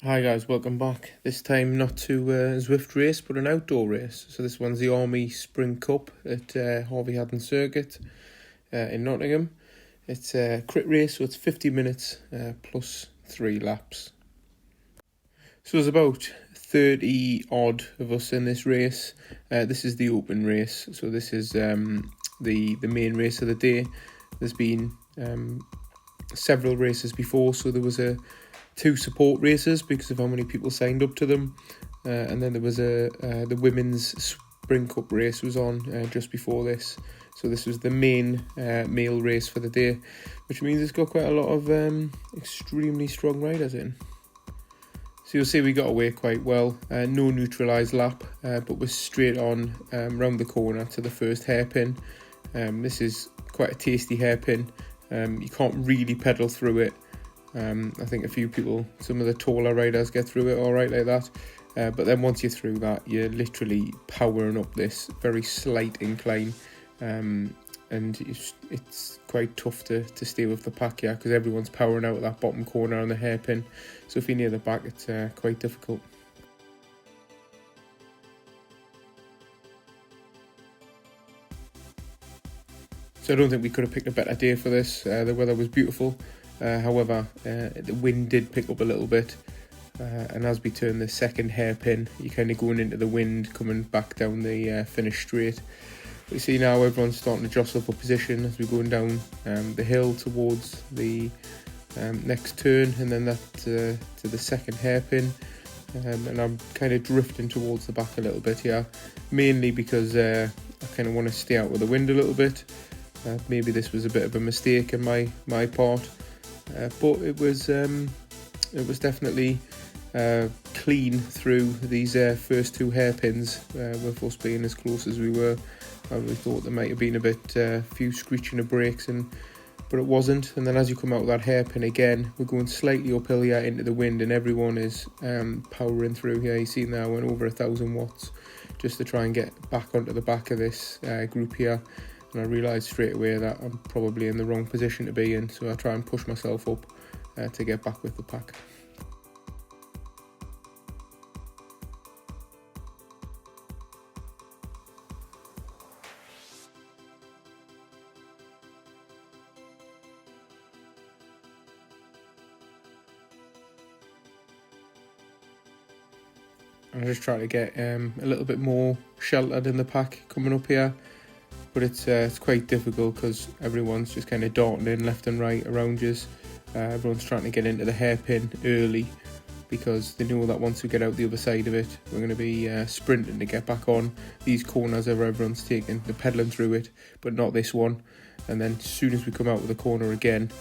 Hi guys, welcome back. This time not to a Zwift race, but an outdoor race. So this one's the Army Spring Cup at Harvey Haddon Circuit in Nottingham. It's a crit race, so it's 50 minutes plus 3 laps. So there's about 30 odd of us in this race. This is the open race, so this is the main race of the day. There's been several races before, so there was two support races because of how many people signed up to them, and then there was the women's Spring Cup race was on just before this. So this was the main male race for the day, which means it's got quite a lot of extremely strong riders in. So you'll see we got away quite well. No neutralised lap, but we're straight on round the corner to the first hairpin. This is quite a tasty hairpin. You can't really pedal through it. I think a few people, some of the taller riders get through it alright like that, but then once you're through that, you're literally powering up this very slight incline, and it's quite tough to stay with the pack here because everyone's powering out that bottom corner on the hairpin, so if you're near the back it's quite difficult. So I don't think we could have picked a better day for this. The weather was beautiful. However, the wind did pick up a little bit, and as we turn the second hairpin, you're kind of going into the wind, coming back down the finish straight. We see now everyone's starting to jostle for position as we're going down the hill towards the next turn, and then that to the second hairpin. And I'm kind of drifting towards the back a little bit here, mainly because I kind of want to stay out of the wind a little bit. Maybe this was a bit of a mistake on my part. But it was definitely clean through these first two hairpins, with us being as close as we were. I really thought there might have been a bit few screeching of brakes, but it wasn't. And then as you come out of that hairpin again, we're going slightly uphill here into the wind, and everyone is powering through here. You see now I went over 1,000 watts just to try and get back onto the back of this group here. And I realised straight away that I'm probably in the wrong position to be in, so I try and push myself up to get back with the pack. I'm just trying to get a little bit more sheltered in the pack coming up here. But it's quite difficult because everyone's just kind of darting in left and right around you. Everyone's trying to get into the hairpin early because they know that once we get out the other side of it, we're going to be sprinting to get back on these corners where everyone's they're pedaling through it, but not this one. And then as soon as we come out of the corner again,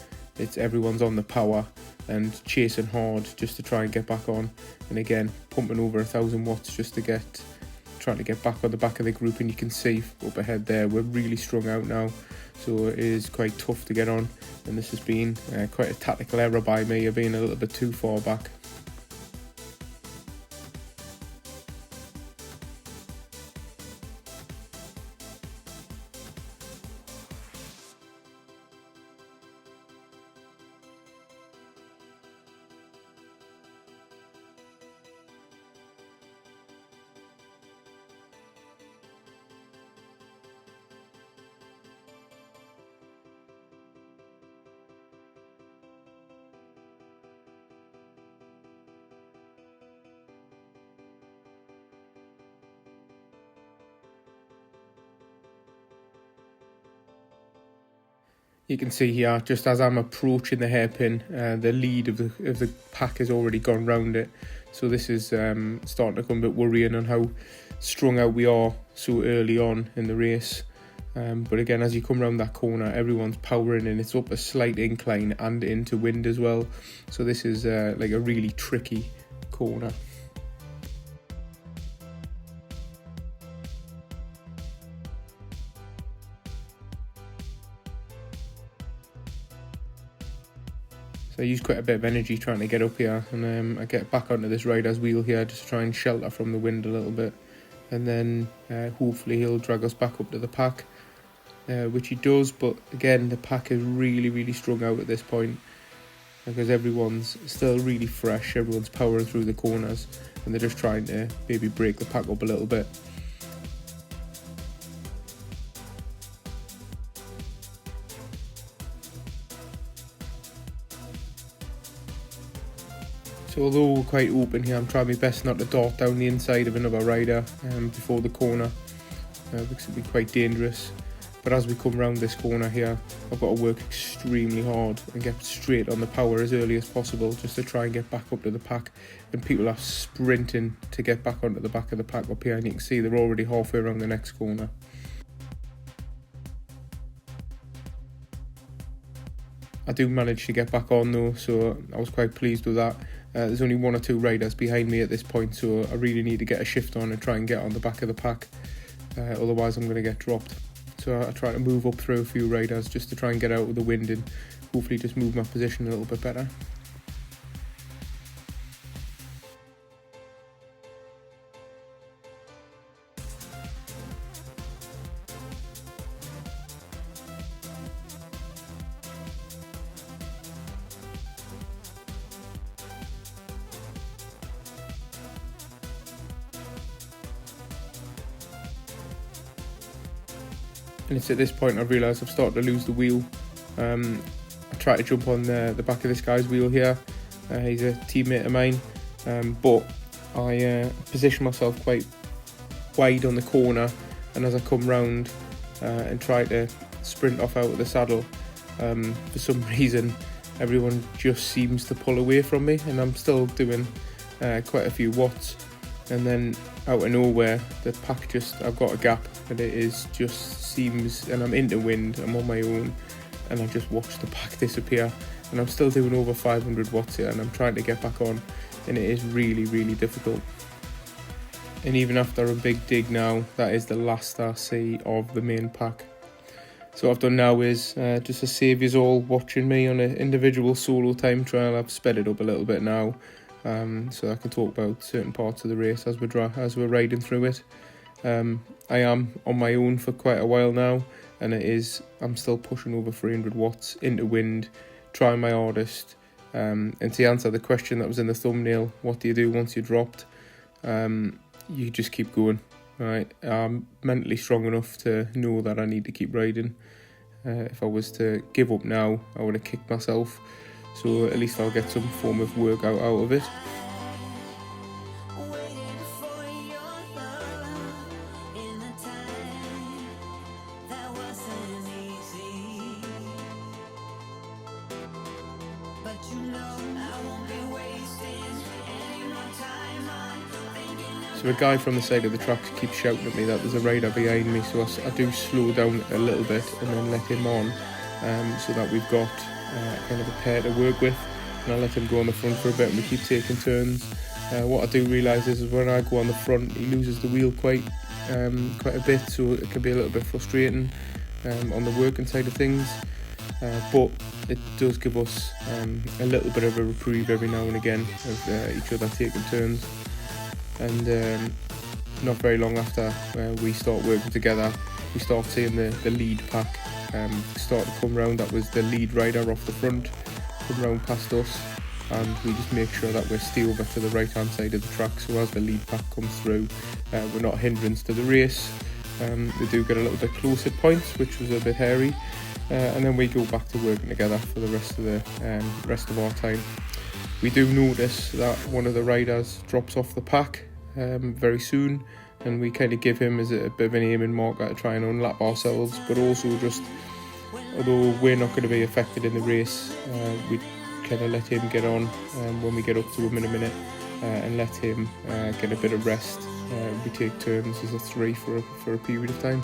everyone's on the power and chasing hard just to try and get back on. And again, pumping over 1,000 watts just to trying to get back on the back of the group, and you can see up ahead there we're really strung out now, so it is quite tough to get on, and this has been quite a tactical error by me of being a little bit too far back. You can see here, just as I'm approaching the hairpin, the lead of the pack has already gone round it. So this is starting to become a bit worrying on how strung out we are so early on in the race. But again, as you come around that corner, everyone's powering, and it's up a slight incline and into wind as well. So this is like a really tricky corner. So I use quite a bit of energy trying to get up here, and I get back onto this rider's wheel here just to try and shelter from the wind a little bit, and then hopefully he'll drag us back up to the pack. which he does, but again the pack is really strung out at this point. because everyone's still really fresh, everyone's powering through the corners, and they're just trying to maybe break the pack up a little bit. So although we're quite open here, I'm trying my best not to dart down the inside of another rider before the corner, because it'd be quite dangerous. But as we come round this corner here, I've got to work extremely hard and get straight on the power as early as possible, just to try and get back up to the pack. And people are sprinting to get back onto the back of the pack up here, and you can see they're already halfway around the next corner. I do manage to get back on though, so I was quite pleased with that. There's only 1 or 2 riders behind me at this point, so I really need to get a shift on and try and get on the back of the pack, otherwise I'm going to get dropped. So I try to move up through a few riders just to try and get out of the wind and hopefully just move my position a little bit better. And it's at this point I've realised I've started to lose the wheel. I try to jump on the back of this guy's wheel here. He's a teammate of mine, but I position myself quite wide on the corner, and as I come round and try to sprint off out of the saddle, for some reason everyone just seems to pull away from me, and I'm still doing quite a few watts, and then out of nowhere the pack I've got a gap, and it is just seems, and I'm into wind, I'm on my own, and I just watch the pack disappear, and I'm still doing over 500 watts here, and I'm trying to get back on, and it is really difficult. And even after a big dig now, that is the last I see of the main pack. So what I've done now is, just to save you all watching me on an individual solo time trial, I've sped it up a little bit now, so I can talk about certain parts of the race as we're riding through it. I am on my own for quite a while now, and I'm still pushing over 300 watts into wind, trying my hardest. And to answer the question that was in the thumbnail, what do you do once you're dropped? You just keep going. Right, I'm mentally strong enough to know that I need to keep riding. If I was to give up now, I would have kicked myself. So at least I'll get some form of workout out of it. So a guy from the side of the track keeps shouting at me that there's a rider behind me, so I do slow down a little bit and then let him on, so that we've got kind of a pair to work with, and I let him go on the front for a bit and we keep taking turns. What I do realise is when I go on the front, he loses the wheel quite a bit, so it can be a little bit frustrating on the working side of things, but it does give us a little bit of a reprieve every now and again of each other taking turns. And not very long after we start working together, we start seeing the lead pack start to come round. That was the lead rider off the front, come round past us, and we just make sure that we're stay over to the right hand side of the track, so as the lead pack comes through, we're not a hindrance to the race. They do get a little bit close at points, which was a bit hairy, and then we go back to working together for the rest of our time. We do notice that one of the riders drops off the pack very soon, and we kind of give him as a bit of an aiming marker to try and unlap ourselves, but also just, although we're not going to be affected in the race, we kind of let him get on when we get up to him in a minute, and let him get a bit of rest. We take turns as a 3 for a period of time.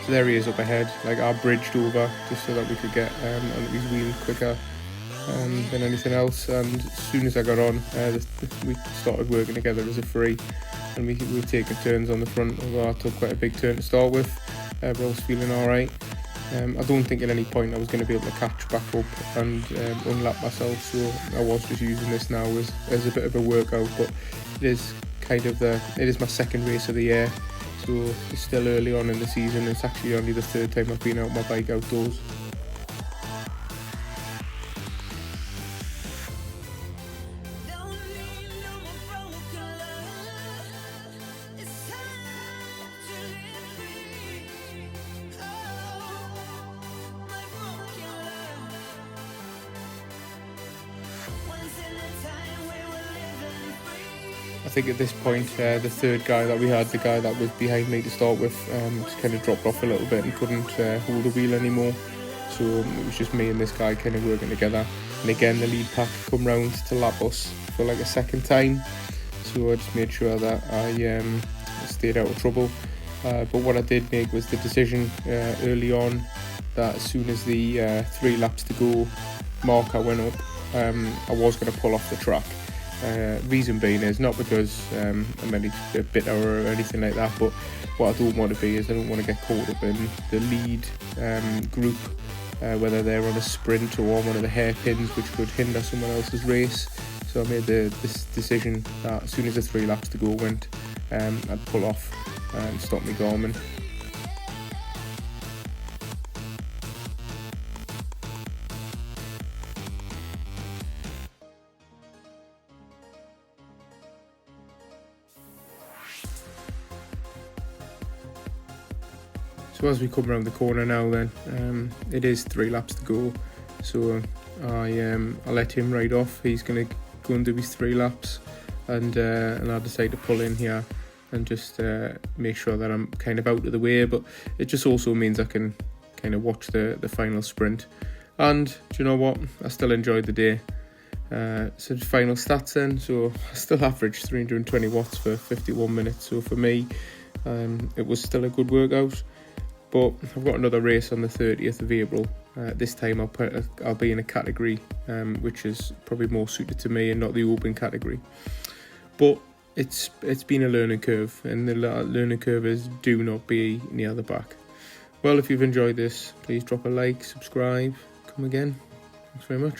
So there he is up ahead. Like, I bridged over just so that we could get onto his wheel quicker than anything else. And as soon as I got on, we started working together as a 3, and we were taking turns on the front. Although I took quite a big turn to start with, but I was feeling alright. I don't think at any point I was going to be able to catch back up and unlap myself, so I was just using this now as a bit of a workout. But it is my second race of the year, so it's still early on in the season. It's actually only the third time I've been out on my bike outdoors. I think at this point, the third guy that we had, the guy that was behind me to start with, just kind of dropped off a little bit and couldn't hold the wheel anymore. So it was just me and this guy kind of working together. And again, the lead pack come round to lap us for like a second time. So I just made sure that I stayed out of trouble. But what I did make was the decision early on that as soon as the 3 laps to go marker went up, I was going to pull off the track. Reason being is not because I'm any bitter or anything like that, but what I don't want to be is I don't want to get caught up in the lead group, whether they're on a sprint or on one of the hairpins, which could hinder someone else's race. So I made this decision that as soon as the 3 laps to go went, I'd pull off and stop me Garmin. So as we come around the corner now then, it is 3 laps to go, so I let him ride off. He's going to go and do his 3 laps, and I decide to pull in here and just make sure that I'm kind of out of the way, but it just also means I can kind of watch the final sprint. And do you know what, I still enjoyed the day. So the final stats then, so I still averaged 320 watts for 51 minutes, so for me it was still a good workout. But I've got another race on the 30th of April. This time I'll be in a category which is probably more suited to me and not the open category. But it's been a learning curve, and the learning curve is do not be near the back. Well, if you've enjoyed this, please drop a like, subscribe, come again. Thanks very much.